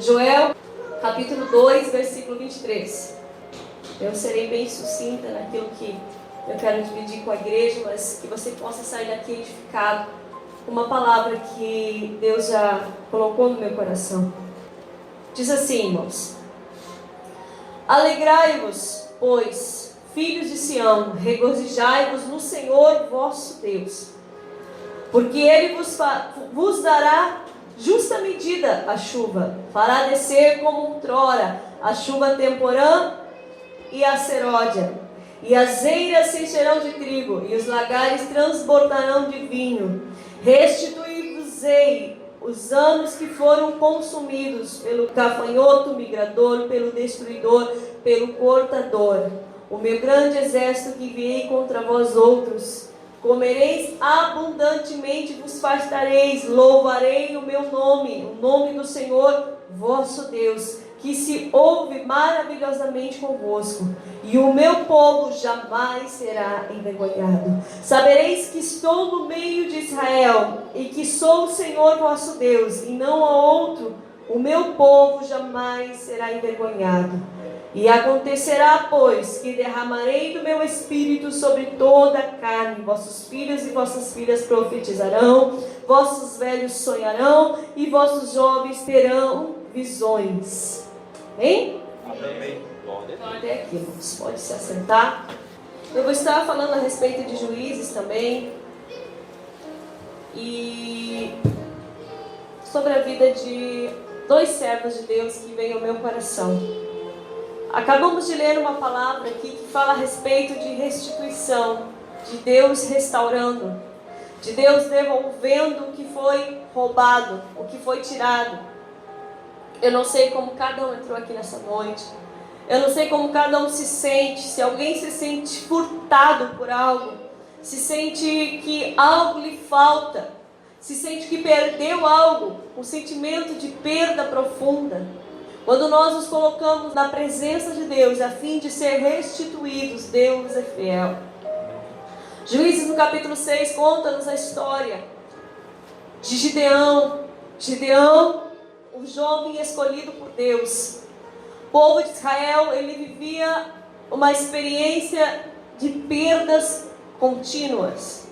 Joel, capítulo 2, versículo 23. Eu serei bem sucinta naquilo que eu quero dividir com a igreja, mas que você possa sair daqui edificado com uma palavra que Deus já colocou no meu coração. Diz assim, irmãos: Alegrai-vos, pois, filhos de Sião, regozijai-vos no Senhor vosso Deus, porque Ele vos dará justa medida a chuva, fará descer como outrora a chuva temporã e a seródia, e as eiras se encherão de trigo, e os lagares transbordarão de vinho. Restituí-vos-ei os anos que foram consumidos pelo gafanhoto migrador, pelo destruidor, pelo cortador. O meu grande exército que enviei contra vós outros. Comereis abundantemente, vos fartareis, louvarei o meu nome, o nome do Senhor vosso Deus, que se ouve maravilhosamente convosco, e o meu povo jamais será envergonhado. Sabereis que estou no meio de Israel, e que sou o Senhor vosso Deus, e não há outro. O meu povo jamais será envergonhado. E acontecerá, pois, que derramarei do meu espírito sobre toda a carne. Vossos filhos e vossas filhas profetizarão, vossos velhos sonharão, e vossos jovens terão visões. Amém? Amém. Até aqui, irmãos. Pode se assentar. Eu vou estar falando a respeito de Juízes também. E sobre a vida de dois servos de Deus que vem ao meu coração. Acabamos de ler uma palavra aqui que fala a respeito de restituição, de Deus restaurando, de Deus devolvendo o que foi roubado, o que foi tirado. Eu não sei como cada um entrou aqui nessa noite. Eu não sei como cada um se sente, se alguém se sente furtado por algo, se sente que algo lhe falta, se sente que perdeu algo, um sentimento de perda profunda. Quando nós nos colocamos na presença de Deus, a fim de ser restituídos, Deus é fiel. Juízes no capítulo 6 conta-nos a história de Gideão. Gideão, um jovem escolhido por Deus. O povo de Israel, ele vivia uma experiência de perdas contínuas.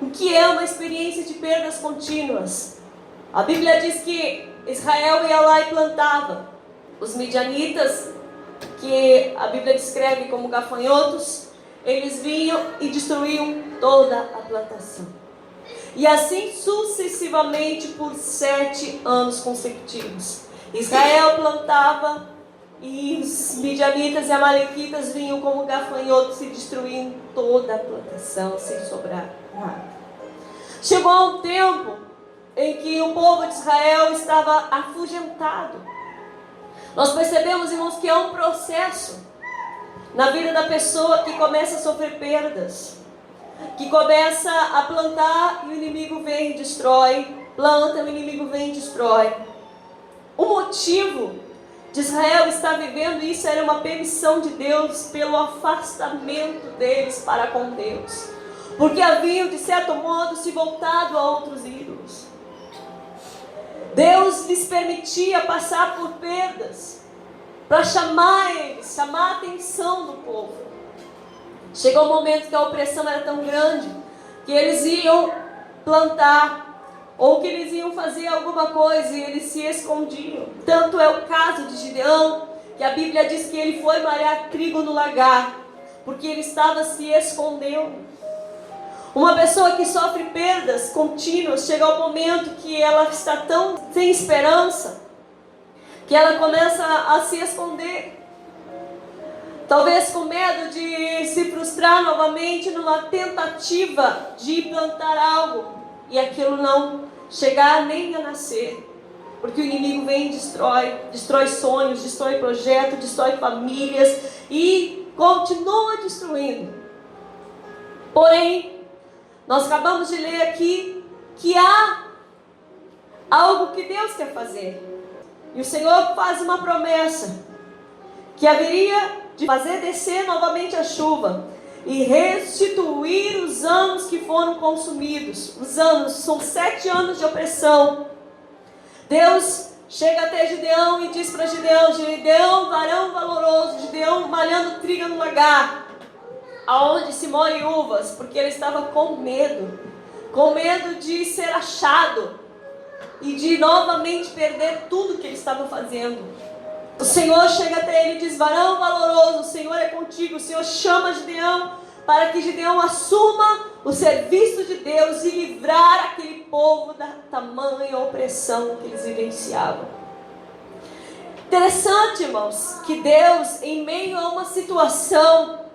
O que é uma experiência de perdas contínuas? A Bíblia diz que Israel ia lá e plantava. Os midianitas, que a Bíblia descreve como gafanhotos, eles vinham e destruíam toda a plantação. E assim sucessivamente por 7 anos consecutivos. Israel plantava e os midianitas e amalequitas vinham como gafanhotos e destruindo toda a plantação sem sobrar nada. Chegou um tempo em que o povo de Israel estava afugentado. Nós percebemos, irmãos, que é um processo na vida da pessoa que começa a sofrer perdas, que começa a plantar e o inimigo vem e destrói, planta e o inimigo vem e destrói. O motivo de Israel estar vivendo isso era uma permissão de Deus pelo afastamento deles para com Deus, porque haviam de certo modo se voltado a outros ídolos. Deus lhes permitia passar por perdas para chamar eles, chamar a atenção do povo. Chegou um momento que a opressão era tão grande que eles iam plantar ou que eles iam fazer alguma coisa e eles se escondiam. Tanto é o caso de Gideão, que a Bíblia diz que ele foi malhar trigo no lagar, porque ele estava se escondendo. Uma pessoa que sofre perdas contínuas, chega ao momento que ela está tão sem esperança, que ela começa a se esconder. Talvez com medo de se frustrar novamente numa tentativa de plantar algo, e aquilo não chegar nem a nascer. Porque o inimigo vem e destrói sonhos, destrói projetos, destrói famílias e continua destruindo. Porém, nós acabamos de ler aqui que há algo que Deus quer fazer. E o Senhor faz uma promessa, que haveria de fazer descer novamente a chuva e restituir os anos que foram consumidos. Os anos, são 7 anos de opressão. Deus chega até Gideão e diz para Gideão: Gideão, varão valoroso, Gideão malhando trigo no lagar, aonde se moem uvas, porque ele estava com medo de ser achado e de novamente perder tudo que ele estava fazendo. O Senhor chega até ele e diz: varão valoroso, o Senhor é contigo. O Senhor chama Gideão para que Gideão assuma o serviço de Deus e livrar aquele povo da tamanha opressão que eles vivenciavam. Interessante, irmãos, que Deus, em meio a uma situação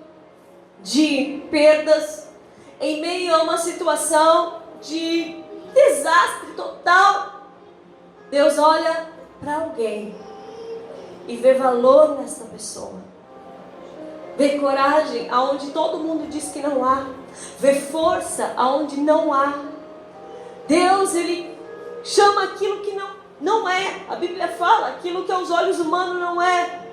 de perdas, em meio a uma situação de desastre total, Deus olha para alguém e vê valor nessa pessoa, vê coragem aonde todo mundo diz que não há, vê força aonde não há. Deus, ele chama aquilo que não é. A Bíblia fala aquilo que aos olhos humanos não é.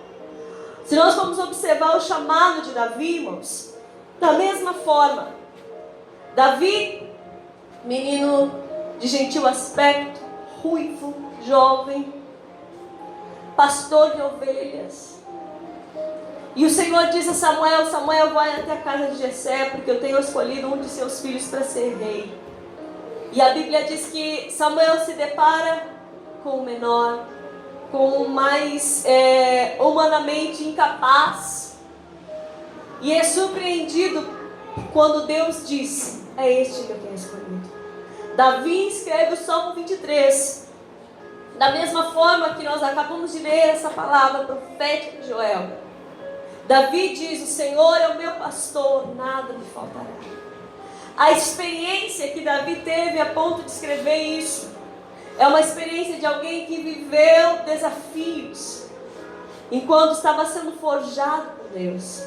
Se nós formos observar o chamado de Davi, irmãos, da mesma forma, Davi, menino de gentil aspecto, ruivo, jovem, pastor de ovelhas. E o Senhor diz a Samuel: Samuel, vai até a casa de Jessé, porque eu tenho escolhido um de seus filhos para ser rei. E a Bíblia diz que Samuel se depara com o menor, com o mais humanamente incapaz, e é surpreendido quando Deus diz: é este que eu tenho escolhido. Davi escreve o Salmo 23, da mesma forma que nós acabamos de ler essa palavra profética de Joel. Davi diz: o Senhor é o meu pastor, nada me faltará. A experiência que Davi teve a ponto de escrever isso é uma experiência de alguém que viveu desafios enquanto estava sendo forjado por Deus.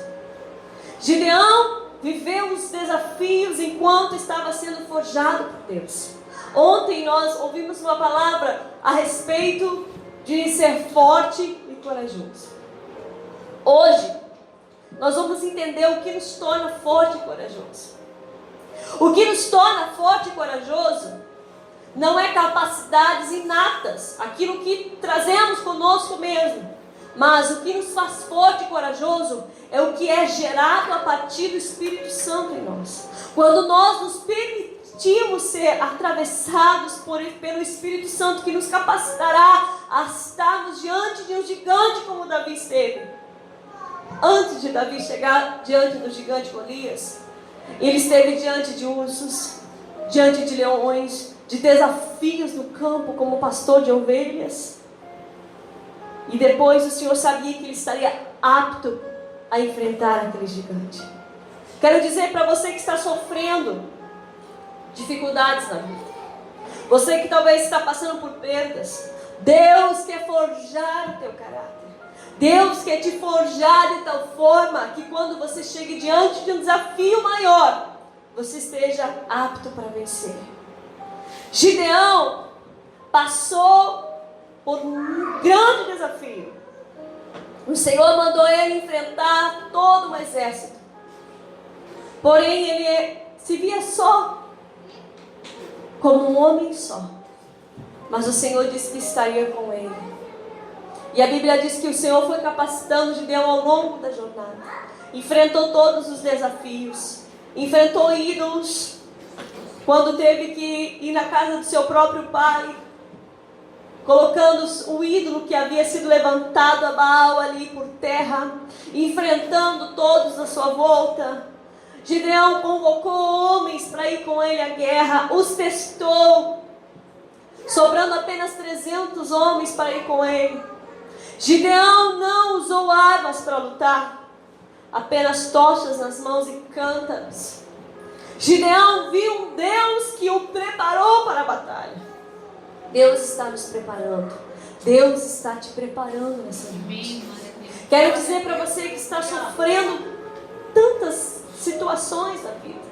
Gideão viveu os desafios enquanto estava sendo forjado por Deus. Ontem nós ouvimos uma palavra a respeito de ser forte e corajoso. Hoje nós vamos entender o que nos torna forte e corajoso. O que nos torna forte e corajoso não é capacidades inatas, aquilo que trazemos conosco mesmo, mas o que nos faz forte e corajoso é o que é gerado a partir do Espírito Santo em nós. Quando nós nos permitimos ser atravessados pelo Espírito Santo, que nos capacitará a estarmos diante de um gigante como Davi esteve. Antes de Davi chegar diante do gigante Golias, ele esteve diante de ursos, diante de leões, de desafios no campo como pastor de ovelhas. E depois o Senhor sabia que ele estaria apto a enfrentar aquele gigante. Quero dizer para você que está sofrendo dificuldades na vida, você que talvez está passando por perdas, Deus quer forjar o teu caráter. Deus quer te forjar de tal forma que quando você chegue diante de um desafio maior, você esteja apto para vencer. Gideão passou por um grande desafio. O Senhor mandou ele enfrentar todo um exército. Porém, ele se via só, como um homem só. Mas o Senhor disse que estaria com ele. E a Bíblia diz que o Senhor foi capacitando Gideão ao longo da jornada. Enfrentou todos os desafios. Enfrentou ídolos. Quando teve que ir na casa do seu próprio pai, colocando o ídolo que havia sido levantado a Baal ali por terra, enfrentando todos à sua volta. Gideão convocou homens para ir com ele à guerra, os testou, sobrando apenas 300 homens para ir com ele. Gideão não usou armas para lutar, apenas tochas nas mãos e cântaros. Gideão viu um Deus que o preparou para a batalha. Deus está nos preparando. Deus está te preparando nessa noite. Quero dizer para você que está sofrendo tantas situações na vida.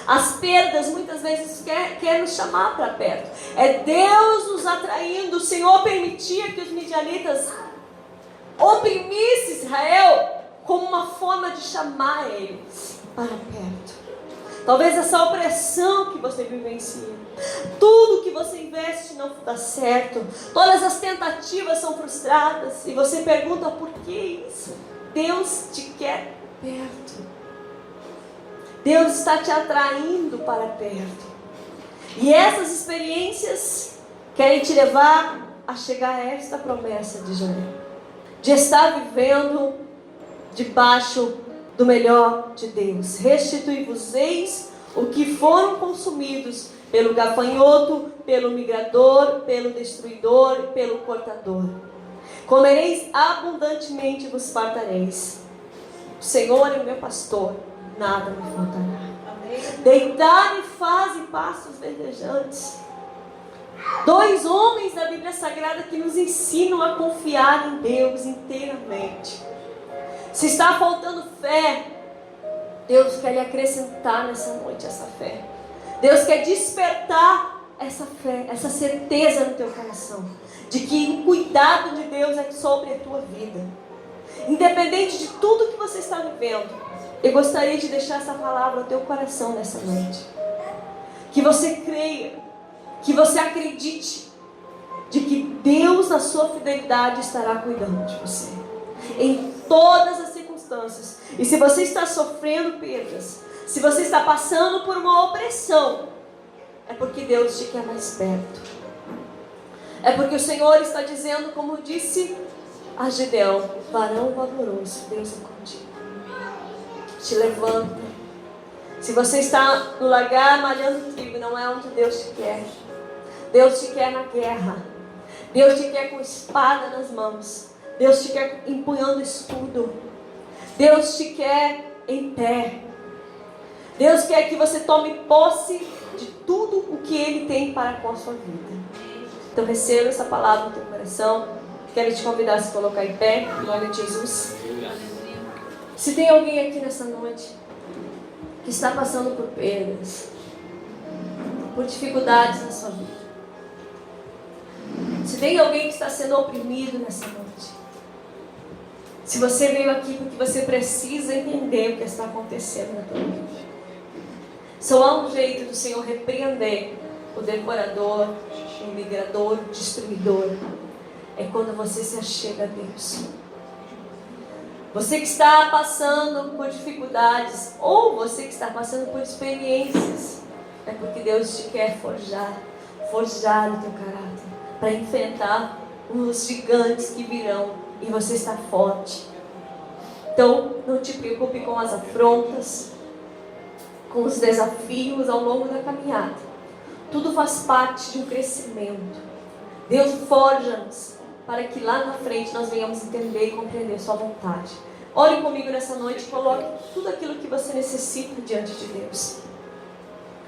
As perdas muitas vezes quer nos chamar para perto. É Deus nos atraindo. O Senhor permitia que os midianitas oprimissem Israel como uma forma de chamar eles para perto. Talvez essa opressão que você vivencia. Tudo que você investe não dá certo. Todas as tentativas são frustradas. E você pergunta por que isso? Deus te quer perto. Deus está te atraindo para perto. E essas experiências querem te levar a chegar a esta promessa de Joel. De estar vivendo debaixo do melhor de Deus. Restitui-vos-eis o que foram consumidos pelo gafanhoto, pelo migrador, pelo destruidor e pelo cortador. Comereis abundantemente e vos fartareis. O Senhor é o meu pastor, nada me faltará. Deitar-me fazem pastos verdejantes. 2 homens da Bíblia Sagrada que nos ensinam a confiar em Deus inteiramente. Se está faltando fé, Deus quer lhe acrescentar nessa noite essa fé. Deus quer despertar essa fé, essa certeza no teu coração, de que o cuidado de Deus é sobre a tua vida. Independente de tudo que você está vivendo, eu gostaria de deixar essa palavra no teu coração nessa noite. Que você creia, que você acredite, de que Deus, na sua fidelidade, estará cuidando de você. Em todas as circunstâncias. E se você está sofrendo perdas, se você está passando por uma opressão, é porque Deus te quer mais perto. É porque o Senhor está dizendo, como disse a Gideão: varão valoroso, Deus é contigo. Te levanta. Se você está no lagar malhando trigo, não é onde Deus te quer. Deus te quer na guerra. Deus te quer com espada nas mãos. Deus te quer empunhando escudo. Deus te quer em pé. Deus quer que você tome posse de tudo o que Ele tem para com a sua vida. Então receba essa palavra no teu coração. Quero te convidar a se colocar em pé, em nome de Jesus. Se tem alguém aqui nessa noite que está passando por perdas, por dificuldades na sua vida, se tem alguém que está sendo oprimido nessa noite, se você veio aqui porque você precisa entender o que está acontecendo na tua vida, só há um jeito do Senhor repreender o devorador, o migrador, o destruidor. É quando você se achega a Deus. Você que está passando por dificuldades, ou você que está passando por experiências, é porque Deus te quer forjar o teu caráter, para enfrentar os gigantes que virão, e você está forte. Então, não te preocupe com as afrontas, com os desafios ao longo da caminhada. Tudo faz parte de um crescimento. Deus forja-nos para que lá na frente nós venhamos entender e compreender sua vontade. Ore comigo nessa noite e coloque tudo aquilo que você necessita diante de Deus.